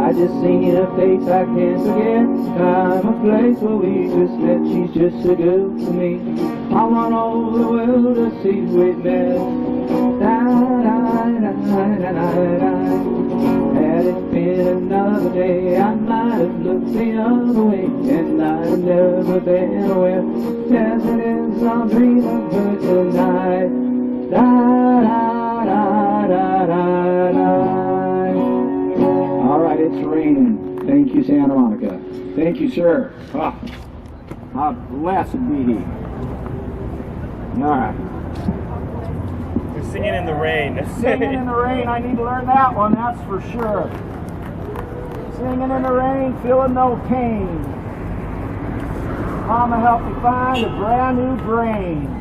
I just seen her face, I can't forget. Time or place where we just met, she's just so good to me. I want all the world to see we met. Had it been another day, I might have looked the other way, and I'd have never been aware. As it is, I'll dream of her tonight. Alright, it's raining. Thank you, Santa Monica. Thank you, sir. Oh, how blessed be he. Alright. We're singing in the rain. Singing in the rain, I need to learn that one, that's for sure. Singing in the rain, feeling no pain. Mama helped me find a brand new brain.